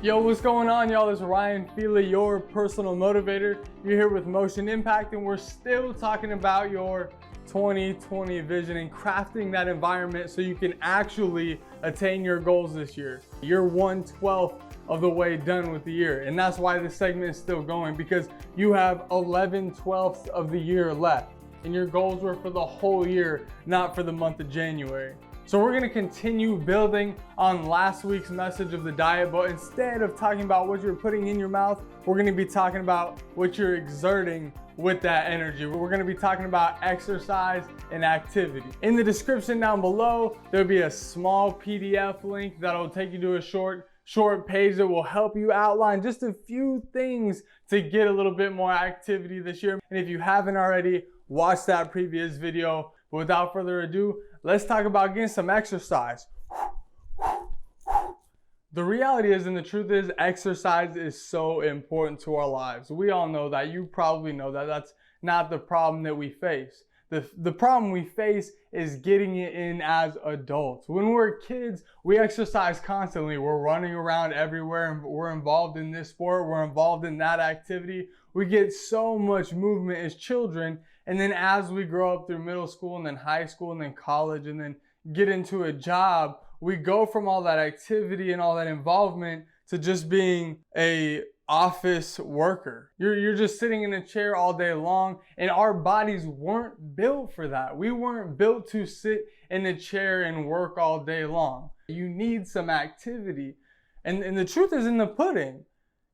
Yo, what's going on, y'all? It's Ryan Fila, your personal motivator. You're here with Motion Impact, and we're still talking about your 2020 vision and crafting that environment so you can actually attain your goals this year. You're 1/12 of the way done with the year, and that's why this segment is still going, because you have 11/12 of the year left, and your goals were for the whole year, not for the month of January. So we're gonna continue building on last week's message of the diet, but instead of talking about what you're putting in your mouth, we're gonna be talking about what you're exerting with that energy. We're gonna be talking about exercise and activity. In the description down below, there'll be a small PDF link that'll take you to a short page that will help you outline just a few things to get a little bit more activity this year. And if you haven't already, watch that previous video. But without further ado, let's talk about getting some exercise. The reality is, and the truth is, exercise is so important to our lives. We all know that. You probably know that. That's not the problem that we face. The problem we face is getting it in as adults. When we're kids, we exercise constantly. We're running around everywhere, and we're involved in this sport. We're involved in that activity. We get so much movement as children. And then as we grow up through middle school and then high school and then college and then get into a job, we go from all that activity and all that involvement to just being a office worker. You're just sitting in a chair all day long, and our bodies weren't built for that. We weren't built to sit in a chair and work all day long. You need some activity. And the truth is in the pudding.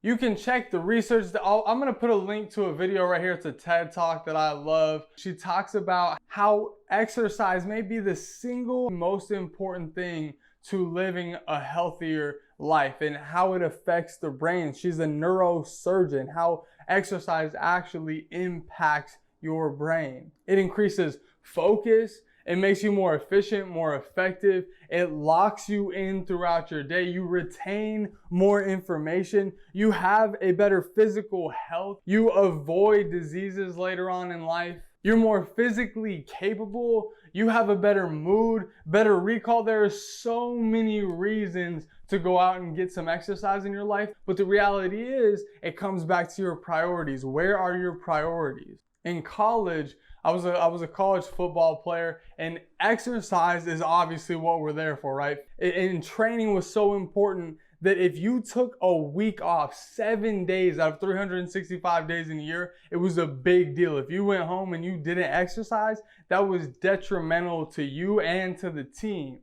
You can check the research. I'm gonna put a link to a video right here. It's a TED Talk that I love. She talks about how exercise may be the single most important thing to living a healthier life and how it affects the brain. She's a neurosurgeon, how exercise actually impacts your brain. It increases focus. It makes you more efficient, more effective. It locks you in throughout your day. You retain more information. You have a better physical health. You avoid diseases later on in life. You're more physically capable. You have a better mood, better recall. There are so many reasons to go out and get some exercise in your life. But the reality is, it comes back to your priorities. Where are your priorities? In college, I was a college football player, and exercise is obviously what we're there for, right? And training was so important that if you took a week off, 7 days out of 365 days in a year, it was a big deal. If you went home and you didn't exercise, that was detrimental to you and to the team.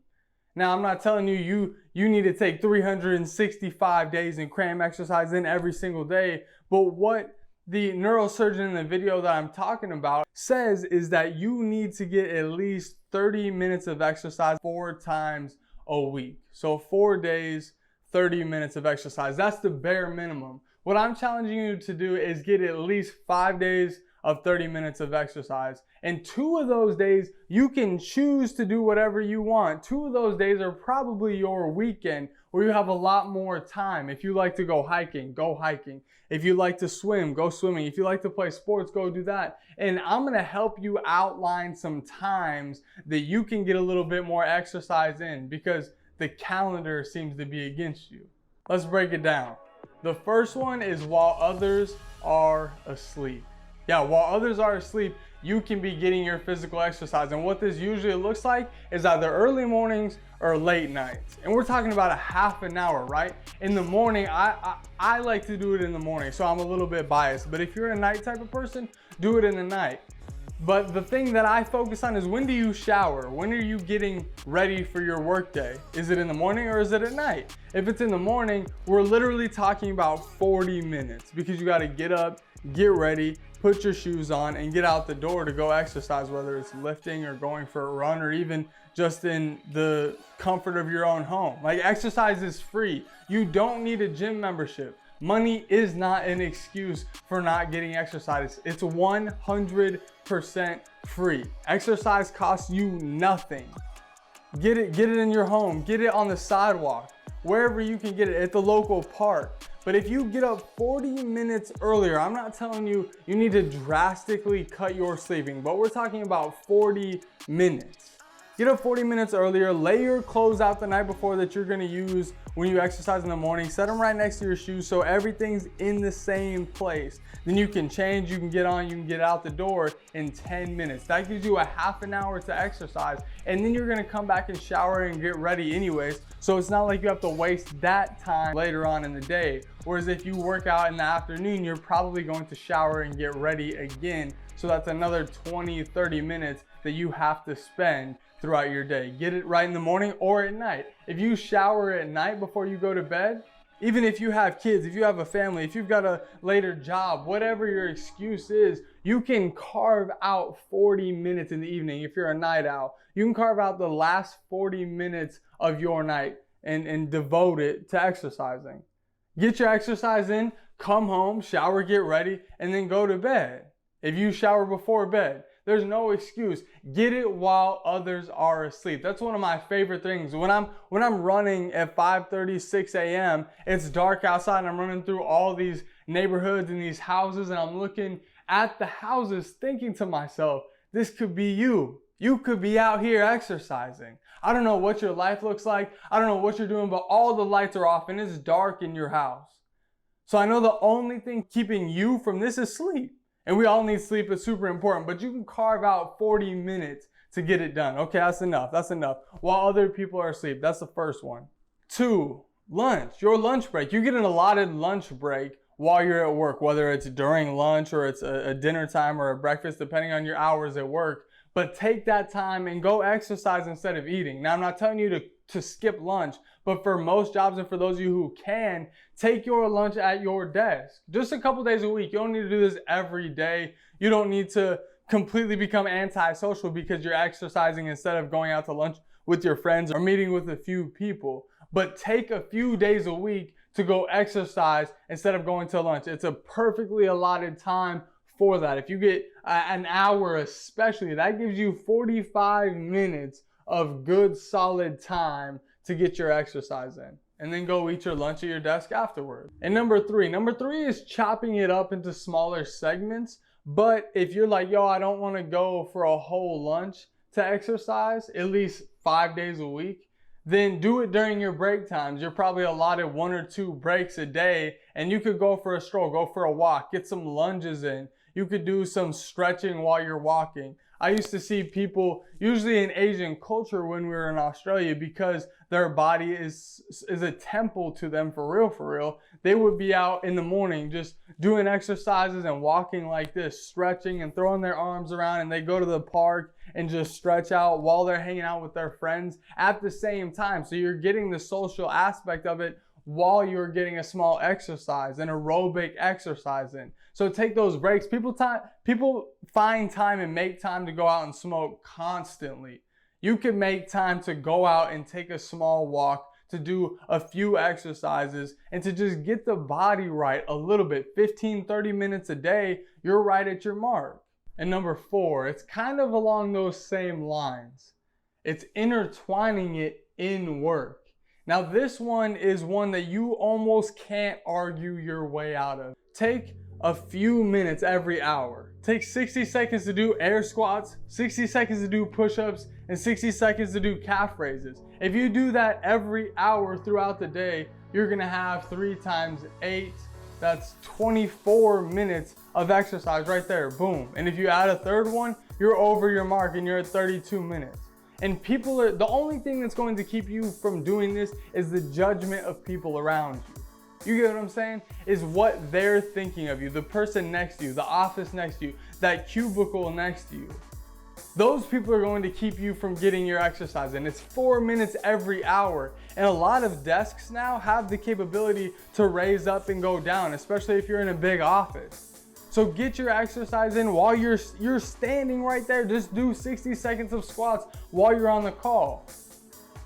Now, I'm not telling you need to take 365 days and cram exercise in every single day, but what the neurosurgeon in the video that I'm talking about says is that you need to get at least 30 minutes of exercise 4 times a week. So 4 days, 30 minutes of exercise. That's the bare minimum. What I'm challenging you to do is get at least 5 days of 30 minutes of exercise. And 2 of those days, you can choose to do whatever you want. 2 of those days are probably your weekend where you have a lot more time. If you like to go hiking, go hiking. If you like to swim, go swimming. If you like to play sports, go do that. And I'm gonna help you outline some times that you can get a little bit more exercise in, because the calendar seems to be against you. Let's break it down. The first one is while others are asleep. Yeah, while others are asleep, you can be getting your physical exercise. And what this usually looks like is either early mornings or late nights. And we're talking about a half an hour, right? In the morning, I like to do it in the morning, so I'm a little bit biased. But if you're a night type of person, do it in the night. But the thing that I focus on is, when do you shower? When are you getting ready for your workday? Is it in the morning or is it at night? If it's in the morning, we're literally talking about 40 minutes, because you gotta get up, get ready, put your shoes on, and get out the door to go exercise, whether it's lifting or going for a run or even just in the comfort of your own home. Like, exercise is free. You don't need a gym membership. Money is not an excuse for not getting exercise. It's 100% free. Exercise costs you nothing. Get it in your home, get it on the sidewalk, wherever you can get it, at the local park. But if you get up 40 minutes earlier, I'm not telling you need to drastically cut your sleeping, but we're talking about 40 minutes. Get up 40 minutes earlier, lay your clothes out the night before that you're gonna use when you exercise in the morning, set them right next to your shoes so everything's in the same place. Then you can change, you can get on, you can get out the door in 10 minutes. That gives you a half an hour to exercise, and then you're gonna come back and shower and get ready anyways, so it's not like you have to waste that time later on in the day. Whereas if you work out in the afternoon, you're probably going to shower and get ready again, so that's another 20-30 minutes that you have to spend throughout your day. Get it right in the morning or at night. If you shower at night before you go to bed, even if you have kids, if you have a family, if you've got a later job, whatever your excuse is, you can carve out 40 minutes in the evening. If you're a night owl, you can carve out the last 40 minutes of your night and devote it to exercising. Get your exercise in, come home, shower, get ready, and then go to bed. If you shower before bed, there's no excuse. Get it while others are asleep. That's one of my favorite things. When I'm running at 5:30, 6 a.m., it's dark outside and I'm running through all these neighborhoods and these houses, and I'm looking at the houses thinking to myself, this could be you. You could be out here exercising. I don't know what your life looks like. I don't know what you're doing, but all the lights are off and it's dark in your house. So I know the only thing keeping you from this is sleep. And we all need sleep, it's super important, but you can carve out 40 minutes to get it done. Okay, that's enough, While other people are asleep, that's the first one. 2, lunch, your lunch break. You get an allotted lunch break while you're at work, whether it's during lunch or it's a dinner time or a breakfast, depending on your hours at work. But take that time and go exercise instead of eating. Now, I'm not telling you to skip lunch, but for most jobs and for those of you who can, take your lunch at your desk. Just a couple days a week. You don't need to do this every day. You don't need to completely become antisocial because you're exercising instead of going out to lunch with your friends or meeting with a few people. But take a few days a week to go exercise instead of going to lunch. It's a perfectly allotted time for that. If you get an hour especially, that gives you 45 minutes of good solid time to get your exercise in. And then go eat your lunch at your desk afterward. And number three is chopping it up into smaller segments. But if you're like, yo, I don't want to go for a whole lunch to exercise at least 5 days a week, then do it during your break times. You're probably allotted 1 or 2 breaks a day, and you could go for a stroll, go for a walk, get some lunges in. You could do some stretching while you're walking. I used to see people, usually in Asian culture when we were in Australia, because their body is a temple to them for real, they would be out in the morning just doing exercises and walking like this, stretching and throwing their arms around, and they go to the park and just stretch out while they're hanging out with their friends at the same time. So you're getting the social aspect of it while you're getting a small exercise, an aerobic exercise in. So take those breaks. People find time and make time to go out and smoke constantly. You can make time to go out and take a small walk, to do a few exercises, and to just get the body right a little bit. 15-30 minutes a day, you're right at your mark. And number 4, it's kind of along those same lines. It's intertwining it in work. Now this one is one that you almost can't argue your way out of. Take a few minutes every hour. Take 60 seconds to do air squats, 60 seconds to do push-ups, and 60 seconds to do calf raises. If you do that every hour throughout the day, you're gonna have 3 times 8, that's 24 minutes of exercise right there, boom. And if you add a third one, you're over your mark and you're at 32 minutes. And the only thing that's going to keep you from doing this is the judgment of people around you. You get what I'm saying? Is what they're thinking of you, the person next to you, the office next to you, that cubicle next to you. Those people are going to keep you from getting your exercise in. It's 4 minutes every hour. And a lot of desks now have the capability to raise up and go down, especially if you're in a big office. So get your exercise in while you're standing right there. Just do 60 seconds of squats while you're on the call.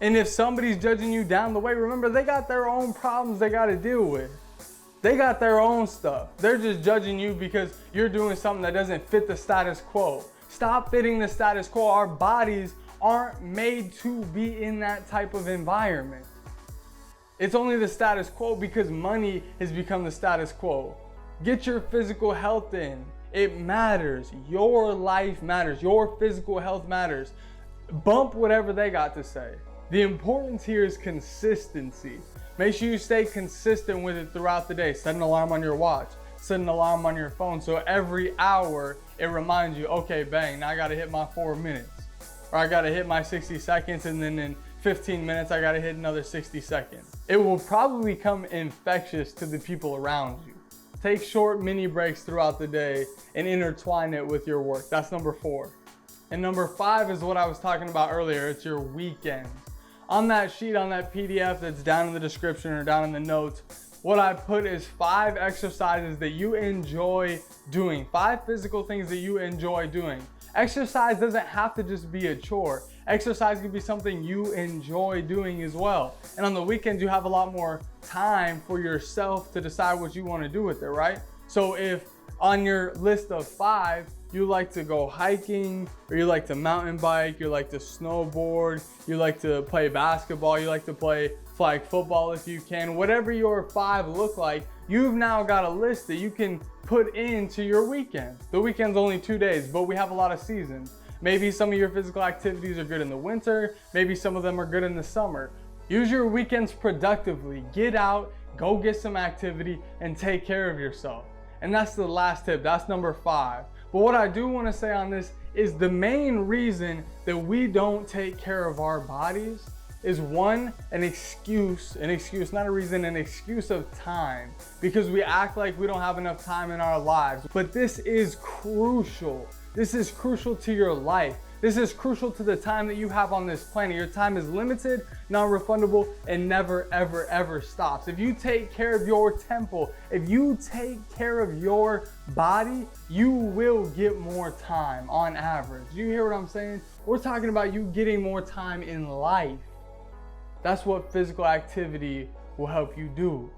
And if somebody's judging you down the way, remember they got their own problems they got to deal with. They got their own stuff. They're just judging you because you're doing something that doesn't fit the status quo. Stop fitting the status quo. Our bodies aren't made to be in that type of environment. It's only the status quo because money has become the status quo. Get your physical health in. It matters. Your life matters. Your physical health matters. Bump whatever they got to say. The importance here is consistency. Make sure you stay consistent with it throughout the day. Set an alarm on your watch. Set an alarm on your phone so every hour it reminds you, okay, bang, now I gotta hit my 4 minutes. Or I gotta hit my 60 seconds, and then in 15 minutes I gotta hit another 60 seconds. It will probably become infectious to the people around you. Take short mini breaks throughout the day and intertwine it with your work. That's number 4. And number 5 is what I was talking about earlier. It's your weekends. On that sheet, on that PDF that's down in the description or down in the notes, what I put is 5 exercises that you enjoy doing. 5 physical things that you enjoy doing. Exercise doesn't have to just be a chore. Exercise can be something you enjoy doing as well. And on the weekends, you have a lot more time for yourself to decide what you want to do with it, right? So if on your list of 5, you like to go hiking, or you like to mountain bike, you like to snowboard, you like to play basketball, you like to play flag football if you can, whatever your 5 look like, you've now got a list that you can put into your weekend. The weekend's only 2 days, but we have a lot of seasons. Maybe some of your physical activities are good in the winter, maybe some of them are good in the summer. Use your weekends productively. Get out, go get some activity, and take care of yourself. And that's the last tip, that's number 5. But what I do want to say on this is the main reason that we don't take care of our bodies is, one, an excuse, not a reason, an excuse of time, because we act like we don't have enough time in our lives. But this is crucial. This is crucial to your life. This is crucial to the time that you have on this planet. Your time is limited, non-refundable, and never, ever, ever stops. If you take care of your temple, if you take care of your body, you will get more time on average. You hear what I'm saying? We're talking about you getting more time in life. That's what physical activity will help you do.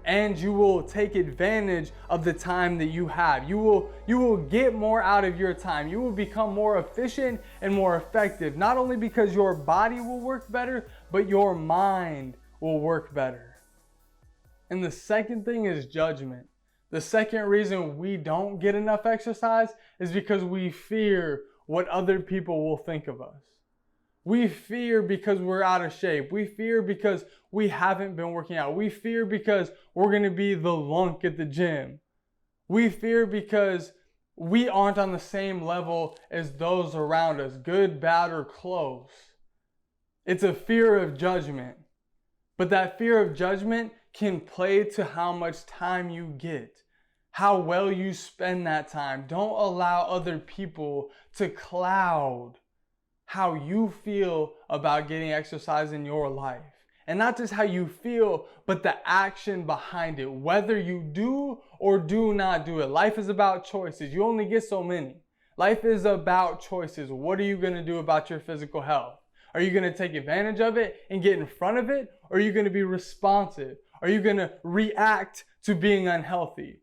And you will take advantage of the time that you have. You will get more out of your time. You will become more efficient and more effective, not only because your body will work better, but your mind will work better. And the second thing is judgment. The second reason we don't get enough exercise is because we fear what other people will think of us. We fear because we're out of shape. We fear because we haven't been working out. We fear because we're going to be the lunk at the gym. We fear because we aren't on the same level as those around us, good, bad, or close. It's a fear of judgment. But that fear of judgment can play to how much time you get, how well you spend that time. Don't allow other people to cloud how you feel about getting exercise in your life. And not just how you feel, but the action behind it, whether you do or do not do it. Life is about choices. You only get so many. Life is about choices. What are you going to do about your physical health? Are you going to take advantage of it and get in front of it? Or are you going to be responsive? Are you going to react to being unhealthy?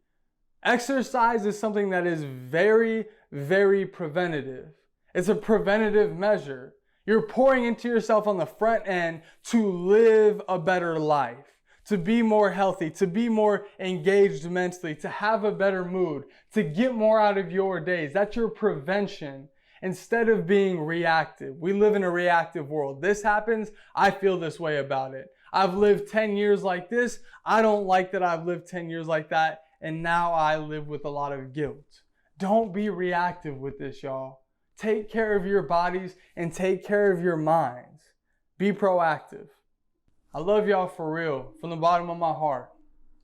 Exercise is something that is very, very preventative. It's a preventative measure. You're pouring into yourself on the front end to live a better life, to be more healthy, to be more engaged mentally, to have a better mood, to get more out of your days. That's your prevention instead of being reactive. We live in a reactive world. This happens, I feel this way about it. I've lived 10 years like this. I don't like that I've lived 10 years like that, and now I live with a lot of guilt. Don't be reactive with this, y'all. Take care of your bodies and take care of your minds. Be proactive. I love y'all for real, from the bottom of my heart.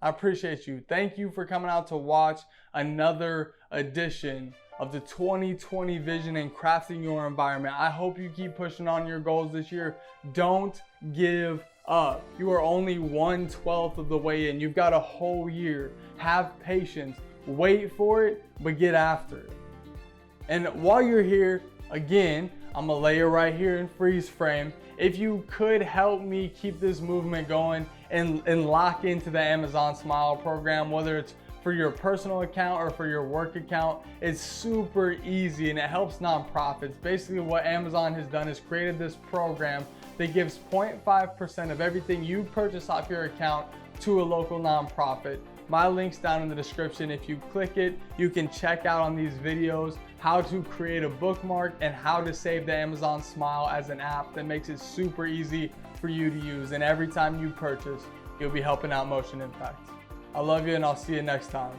I appreciate you. Thank you for coming out to watch another edition of the 2020 vision and crafting your environment. I hope you keep pushing on your goals this year. Don't give up. You are only 1/12 of the way in. You've got a whole year. Have patience. Wait for it, but get after it. And while you're here, again, I'm gonna lay it right here in freeze frame. If you could help me keep this movement going and lock into the Amazon Smile program, whether it's for your personal account or for your work account, it's super easy and it helps nonprofits. Basically what Amazon has done is created this program that gives 0.5% of everything you purchase off your account to a local nonprofit. My link's down in the description. If you click it, you can check out on these videos how to create a bookmark, and how to save the Amazon Smile as an app that makes it super easy for you to use. And every time you purchase, you'll be helping out Motion Impact. I love you, and I'll see you next time.